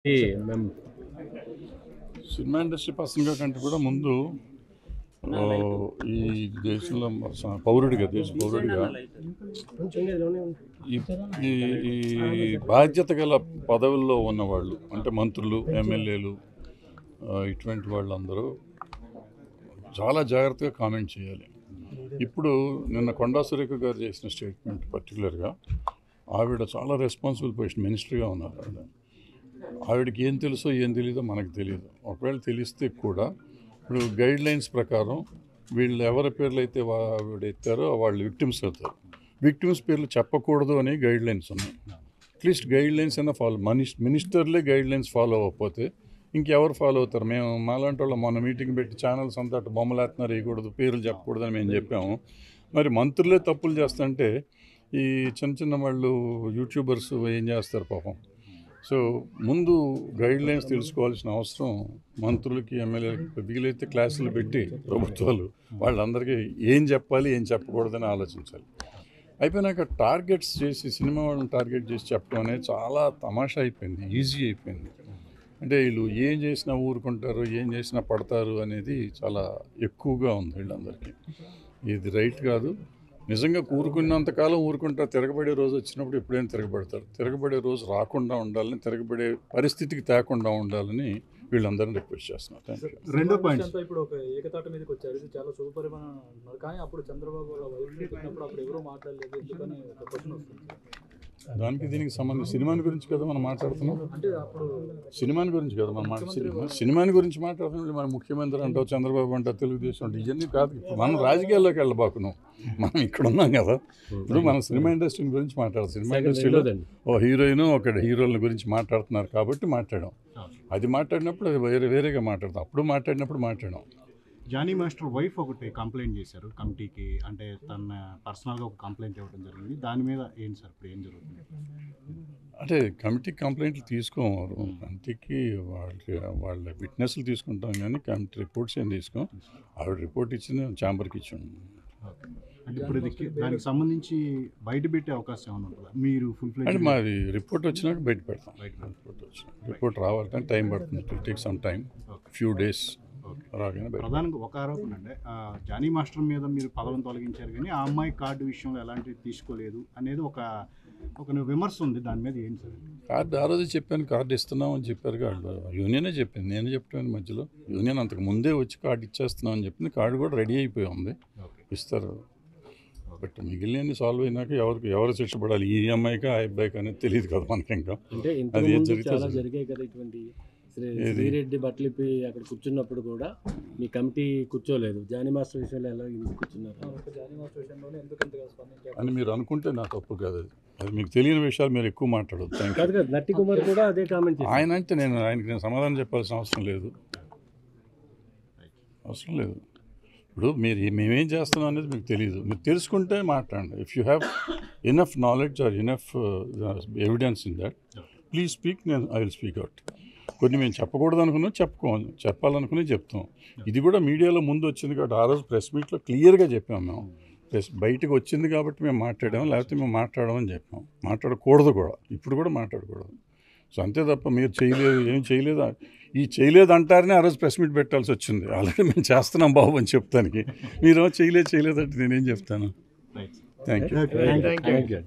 ఈ మేము cinema industry పర్సన్గా కంటే కూడా ముందు ఆ, ఈ దేశంలో పౌరుడిగా దేశ పౌరుడిగా ఈ ఈ ఈ బాధ్యత గల పదవుల్లో ఉన్నవాళ్ళు అంటే మంత్రులు ఎమ్మెల్యేలు ఇటువంటి వాళ్ళందరూ చాలా జాగ్రత్తగా కామెంట్ చేయాలి. ఇప్పుడు నిన్న కొండా సురేఖ గారు చేసిన స్టేట్మెంట్ పర్టికులర్గా ఆవిడ చాలా రెస్పాన్సిబుల్ పొజిషన్ మినిస్టర్గా ఉన్నారు. ఆవిడకి ఏం తెలుసో ఏం తెలియదో మనకు తెలియదు. ఒకవేళ తెలిస్తే కూడా ఇప్పుడు గైడ్ లైన్స్ ప్రకారం వీళ్ళు ఎవరి పేర్లు అయితే ఆవిడ ఎత్తారో వాళ్ళు విక్టిమ్స్ అవుతారు. విక్టిమ్స్ పేర్లు చెప్పకూడదు అని గైడ్ లైన్స్ ఉన్నాయి. అట్లీస్ట్ గైడ్ లైన్స్ అయినా ఫాలో మినిస్టర్లే గైడ్ లైన్స్ ఫాలో అవ్వకపోతే ఇంకెవరు ఫాలో అవుతారు? మేము మాలాంటి వాళ్ళు మొన్న మీటింగ్ పెట్టి ఛానల్స్ అంతా అటు బొమ్మలు వేస్తున్నారు, వేయకూడదు, పేర్లు చెప్పకూడదు అని మేము చెప్పాము. మరి మంత్రులే తప్పులు చేస్తుంటే ఈ చిన్న చిన్న వాళ్ళు యూట్యూబర్స్ ఏం చేస్తారు పాపం. సో ముందు గైడ్ లైన్స్ తెలుసుకోవాల్సిన అవసరం మంత్రులకి ఎమ్మెల్యేలకి వీలైతే క్లాసులు పెట్టి ప్రభుత్వాలు వాళ్ళందరికీ ఏం చెప్పాలి ఏం చెప్పకూడదని ఆలోచించాలి. అయిపోయినాక టార్గెట్స్ చేసి సినిమా వాళ్ళని టార్గెట్ చేసి చెప్పడం అనేది చాలా తమాషా అయిపోయింది, ఈజీ అయిపోయింది. అంటే వీళ్ళు ఏం చేసినా ఊరుకుంటారు, ఏం చేసినా పడతారు అనేది చాలా ఎక్కువగా ఉంది వీళ్ళందరికీ. ఇది రైట్ కాదు. నిజంగా ఊరుకున్నంతకాలం ఊరుకుంటారు. తిరగబడే రోజు వచ్చినప్పుడు ఎప్పుడైనా తిరగబడతారు. తిరగబడే రోజు రాకుండా ఉండాలని, తిరగబడే పరిస్థితికి తేకుండా ఉండాలని వీళ్ళందరినీ రిక్వెస్ట్ చేస్తున్నారు. Thank you. రెండో పాయింట్ ఇప్పుడు ఒక ఏకతాట మీదకి వచ్చారు. ఇది చాలా శుభపరిమాణం అంటున్నారు. కానీ అప్పుడు చంద్రబాబు వాళ్ళ వైఫ్ చెప్పినప్పుడు అప్పుడు ఎవరూ మాట్లాడలేదు, ఎందుకని ఒక క్వశ్చన్ వస్తుంది. దానికి దీనికి సంబంధించి సినిమాని గురించి కదా మనం మాట్లాడుతున్నాం. అంటే అప్పుడు సినిమాని గురించి కదా మనం సినిమాని గురించి మాట్లాడుతున్నాం. మన ముఖ్యమంత్రి అంటావు, చంద్రబాబు అంటావు, తెలుగుదేశం అంటే ఇవన్నీ కాదు. మనం రాజకీయాల్లోకి వెళ్ళబాకున్నాం. మనం ఇక్కడ ఉన్నాం కదా. ఇప్పుడు మనం సినిమా ఇండస్ట్రీ గురించి మాట్లాడతాం. సినిమా ఇండస్ట్రీలో ఓ హీరోయిన్ ఒక హీరోల గురించి మాట్లాడుతున్నారు కాబట్టి మాట్లాడాం. అది మాట్లాడినప్పుడు అది వేరేగా మాట్లాడతాం. అప్పుడు మాట్లాడినప్పుడు మాట్లాడాం. జానీ మాస్టర్ వైఫ్ ఒకటి కంప్లైంట్ చేశారు కమిటీకి, అంటే తన పర్సనల్గా ఒక కంప్లైంట్ ఇవ్వడం జరిగింది. దాని మీద ఏంటి సార్ ఇప్పుడు ఏం జరుగుతుంది? అంటే కమిటీ కంప్లైంట్లు తీసుకోవాలి. కమిటీకి వాళ్ళ విట్నెస్లు తీసుకుంటాం కానీ కమిటీ రిపోర్ట్స్ ఏం తీసుకోం. ఆవిడ రిపోర్ట్ ఇచ్చింది ఛాంబర్కి ఇచ్చాం. అంటే ఇప్పుడు దానికి సంబంధించి బయట పెట్టే అవకాశం ఏమైనా ఉంటుందా? మీరు ఫుల్ ఫ్లెడ్జ్ అంటే మాది రిపోర్ట్ వచ్చినాక బయట పెడతాం. రిపోర్ట్ రావాలంటే టైం పడుతుంది. It take some time, few days రాగానే బయట. ప్రధానంగా ఒక ఆరోపణ అంటే జానీ మాస్టర్ మీద మీరు పదవిని తొలగించారు కానీ ఆ అమ్మాయి కార్డు విషయంలో ఎలాంటివి తీసుకోలేదు అనేది ఒక విమర్శ ఉంది. దాని మీద ఏంటి సార్? కార్డు ఆ రోజు చెప్పాను, కార్డు ఇస్తున్నాం అని చెప్పారు. కార్డు యూనియనే చెప్పింది, నేను చెప్పాను మధ్యలో. యూనియన్ అంతకు ముందే వచ్చి కార్డు ఇచ్చేస్తున్నాం అని చెప్పింది. కార్డు కూడా రెడీ అయిపోయి ఉంది, ఇస్తారు. బట్ మిగిలిన సాల్వ్ అయినాక ఎవరు శిక్ష పడాలి, ఈ అమ్మాయికి ఆ అబ్బాయికి అనేది తెలియదు కదా మనకి. ఇంకా అంటే అది ఏం చాలా జరిగాయి కదా ఇటువంటి. శ్రీరెడ్డి బట్టలిపి అక్కడ కూర్చున్నప్పుడు కూడా మీ కమిటీ కూర్చోలేదు. జానీ మాస్టర్ విషయంలో ఎలా కూర్చున్నారు? జానీ మాస్టర్ విషయంలోనే ఎందుకంతగా స్పందించారు అని మీరు అనుకుంటే నా తప్పు కాదు. అది మీకు తెలియని విషయాలు మీరు ఎక్కువ మాట్లాడదు. Thank you. కాదు కదా, నట్టి కుమార్ కూడా అదే కామెంట్ చేశారు. ఆయన అంటే ఆయనకి సమాధానం చెప్పాల్సిన అవసరం లేదు. ఇప్పుడు మేమేం చేస్తున్నాం అనేది మీకు తెలియదు. మీరు తెలుసుకుంటే మాట్లాడండి. If you have enough knowledge or enough evidence in that please speak. I will speak out. కొన్ని మేము చెప్పకూడదు అనుకున్నా చెప్పాలనుకుని చెప్తాం. ఇది కూడా మీడియాలో ముందు వచ్చింది కాబట్టి ఆ రోజు ప్రెస్ మీట్లో క్లియర్గా చెప్పాము. మేము బయటకు వచ్చింది కాబట్టి మేము మాట్లాడాము, లేకపోతే మేము మాట్లాడమని చెప్పాం. మాట్లాడకూడదు కూడా, ఇప్పుడు కూడా మాట్లాడకూడదు. సో అంతే తప్ప మీరు చేయలేదు, ఏం చేయలేదు, ఈ చేయలేదు అంటారనే ఆ రోజు ప్రెస్ మీట్ పెట్టాల్సి వచ్చింది. ఆల్రెడీ మేము చేస్తున్నాం బాబు అని చెప్తానికి మీరు చేయలేదంటే నేనేం చెప్తాను. Thank you.